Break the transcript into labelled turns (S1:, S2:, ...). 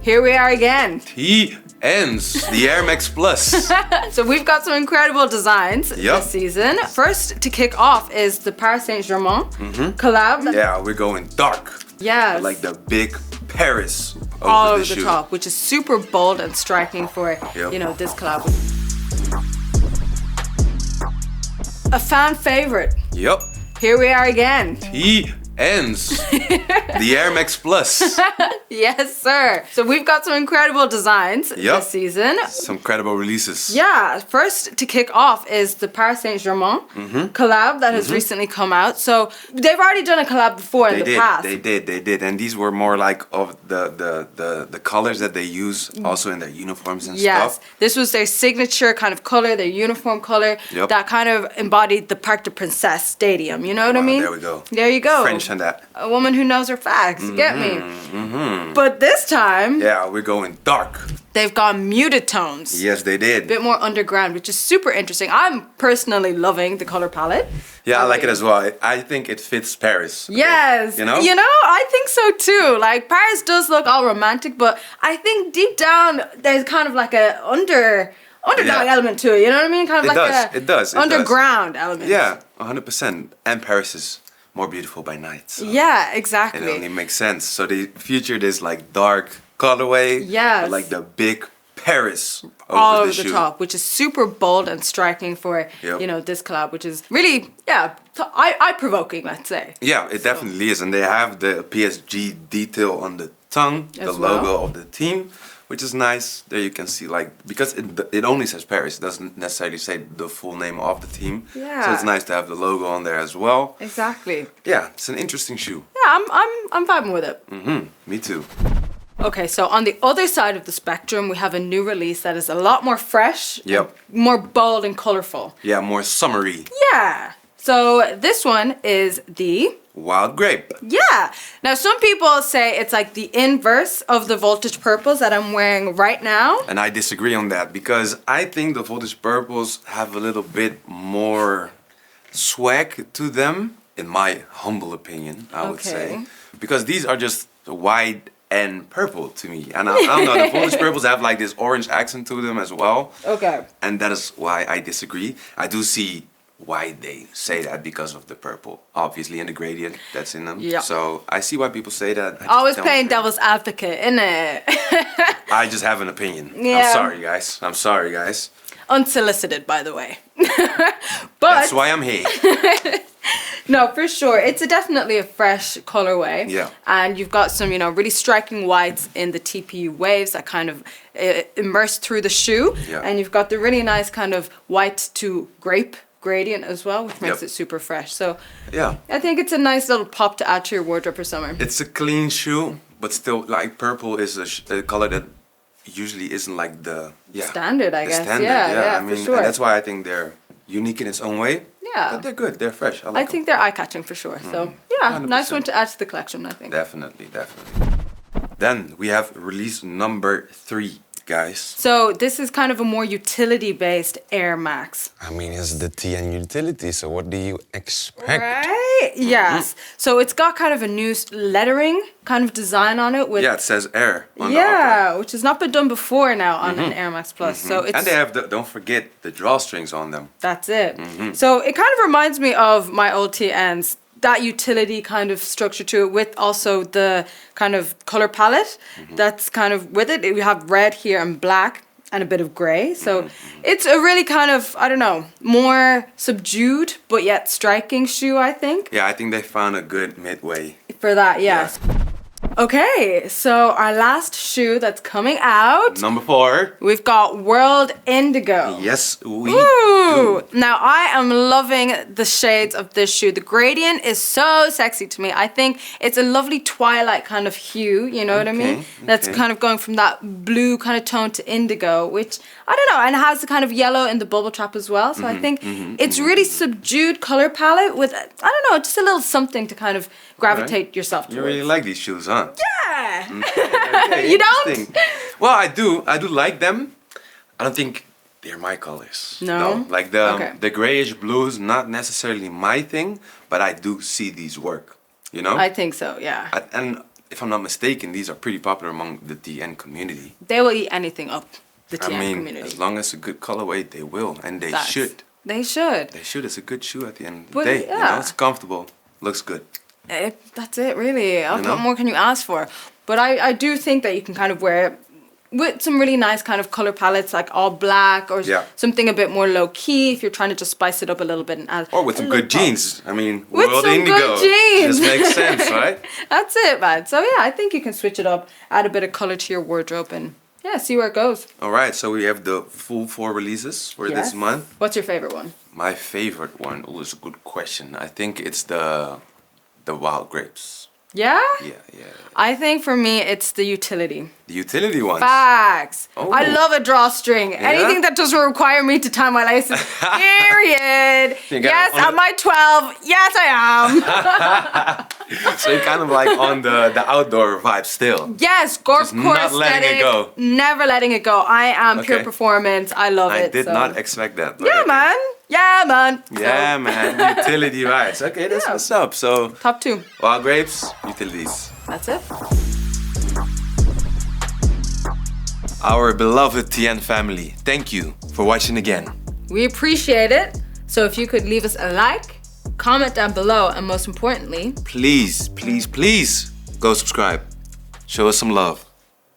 S1: Here we are again.
S2: TNs, the Air Max Plus.
S1: So we've got some incredible designs this season. First to kick off is the Paris Saint-Germain collab.
S2: Yeah, we're going dark.
S1: Yes.
S2: Like the big Paris
S1: all over the
S2: shoe.
S1: top, which is super bold and striking for, you know, this collab. A fan favorite.
S2: Yep.
S1: Here we are again.
S2: TNs, the Air Max Plus.
S1: Yes, sir. So we've got some incredible designs this season.
S2: Some credible releases.
S1: Yeah. First to kick off is the Paris Saint-Germain collab that has recently come out. So they've already done a collab before in the past.
S2: They did. And these were more like of the colors that they use also in their uniforms and stuff.
S1: This was their signature kind of color, their uniform color that kind of embodied the Parc des Princes stadium. You know what I mean?
S2: There we go.
S1: There you go.
S2: French and that.
S1: A woman who knows her facts. You get me? But this time,
S2: we're going dark.
S1: They've gone muted tones.
S2: Yes, they did.
S1: A bit more underground, which is super interesting. I'm personally loving the color palette.
S2: Yeah, I like it as well. I think it fits Paris.
S1: Yes.
S2: You know,
S1: I think so too. Like, Paris does look all romantic, but I think deep down there's kind of like a underdog element to it. You know what I mean? Kind of underground element.
S2: Yeah, 100%. And Paris is more beautiful by night. So
S1: yeah, exactly.
S2: it only makes sense. So they featured this like dark colorway.
S1: Yes.
S2: Like the big Paris
S1: all over the top, which is super bold and striking for you know, this collab, which is really eye-provoking, let's say.
S2: Yeah, it definitely is. And they have the PSG detail on the tongue, the logo of the team, which is nice. There you can see, like, because it only says Paris, it doesn't necessarily say the full name of the team.
S1: Yeah.
S2: So it's nice to have the logo on there as well.
S1: Exactly.
S2: Yeah, it's an interesting shoe.
S1: Yeah, I'm vibing with it.
S2: Me too.
S1: Okay, so on the other side of the spectrum, we have a new release that is a lot more fresh, more bold and colorful.
S2: Yeah, more summery.
S1: Yeah. So this one is the
S2: Wild Grape.
S1: Yeah. Now, some people say it's like the inverse of the Voltage Purples that I'm wearing right now.
S2: And I disagree on that because I think the Voltage Purples have a little bit more swag to them, in my humble opinion, I would say. Because these are just white and purple to me. And I don't know, the Voltage Purples have like this orange accent to them as well.
S1: Okay.
S2: And that is why I disagree. I do see why they say that because of the purple, obviously, and the gradient that's in them. Yeah. So I see why people say that.
S1: Always playing devil's advocate, innit?
S2: I just have an opinion.
S1: Yeah.
S2: I'm sorry, guys.
S1: Unsolicited, by the way. But
S2: that's why I'm here.
S1: No, for sure. It's definitely a fresh colorway.
S2: Yeah.
S1: And you've got some, you know, really striking whites in the TPU waves that kind of immerse through the shoe.
S2: Yeah.
S1: And you've got the really nice kind of white to grape gradient as well, which makes it super fresh. So
S2: yeah,
S1: I think it's a nice little pop to add to your wardrobe for summer.
S2: It's a clean shoe, but still, like, purple is a color that usually isn't like the
S1: standard, I guess.
S2: Standard,
S1: yeah,
S2: I mean,
S1: for sure.
S2: And that's why I think they're unique in its own way.
S1: Yeah.
S2: But they're good. They're fresh. I
S1: think they're eye-catching for sure. So yeah,
S2: 100%.
S1: Nice one to add to the collection, I think.
S2: Definitely. Then we have release number 3, guys.
S1: So this is kind of a more utility-based Air Max.
S3: I mean, it's the TN utility, so what do you expect?
S1: Right? Yes. So it's got kind of a new lettering kind of design on it. With
S2: it says Air on the upper.
S1: Which has not been done before now on an Air Max Plus. So it's,
S2: and they have don't forget the drawstrings on them.
S1: That's it. So it kind of reminds me of my old TNs. That utility kind of structure to it, with also the kind of color palette that's kind of with it. We have red here and black and a bit of gray. So it's a really kind of, I don't know, more subdued but yet striking shoe, I think.
S2: Yeah, I think they found a good midway.
S1: For that, yes. Yeah. Okay, so our last shoe that's coming out.
S2: Number 4.
S1: We've got World Indigo.
S2: Yes, we do.
S1: Now, I am loving the shades of this shoe. The gradient is so sexy to me. I think it's a lovely twilight kind of hue, you know what I mean? That's kind of going from that blue kind of tone to indigo, which, I don't know, and it has the kind of yellow in the bubble trap as well. So I think it's really subdued color palette with, I don't know, just a little something to kind of gravitate yourself towards.
S2: You really like these shoes, huh?
S1: Yeah!
S2: Okay,
S1: you don't?
S2: Well, I do like them. I don't think they're my colors.
S1: No?
S2: Like the grayish blues, not necessarily my thing, but I do see these work, you know?
S1: I think so, yeah.
S2: And if I'm not mistaken, these are pretty popular among the TN community.
S1: They will eat anything up the TN
S2: I mean,
S1: community.
S2: as long as it's a good colorway, they will, and they should.
S1: They should.
S2: They should. It's a good shoe at the end of the
S1: But,
S2: day.
S1: yeah.
S2: You know, it's comfortable, looks good.
S1: That's it, really. What more can you ask for? But I do think that you can kind of wear it with some really nice kind of color palettes, like all black or something a bit more low key if you're trying to just spice it up a little bit and add.
S2: Or with some good jeans. I mean,
S1: with
S2: World
S1: some
S2: Indigo.
S1: good jeans.
S2: Just makes sense, right?
S1: That's it, man. So yeah, I think you can switch it up, add a bit of color to your wardrobe, and yeah, see where it goes.
S2: All right, so we have the full 4 releases for this month.
S1: What's your favorite one?
S2: My favorite one, it's a good question. I think it's the Wild Grapes.
S1: Yeah?
S2: Yeah.
S1: I think for me, it's the utility.
S2: The utility ones.
S1: Facts.
S2: Oh.
S1: I love a drawstring.
S2: Yeah?
S1: Anything that doesn't require me to tie my laces. Period. Yes, at my 12. Yes, I am.
S2: So you're kind of like on the outdoor vibe still.
S1: Yes, gorp-core
S2: not letting it
S1: aesthetic.
S2: go.
S1: Never letting it go. I am pure performance. I love it.
S2: I did not expect that.
S1: Yeah, man. Yeah, man.
S2: Yeah, man. Utility vibes. Okay, that's what's up. So
S1: top 2.
S2: Wild Grapes, utilities.
S1: That's it.
S2: Our beloved TN family, thank you for watching again.
S1: We appreciate it. So if you could leave us a like, comment down below, and most importantly,
S2: please go subscribe. Show us some love.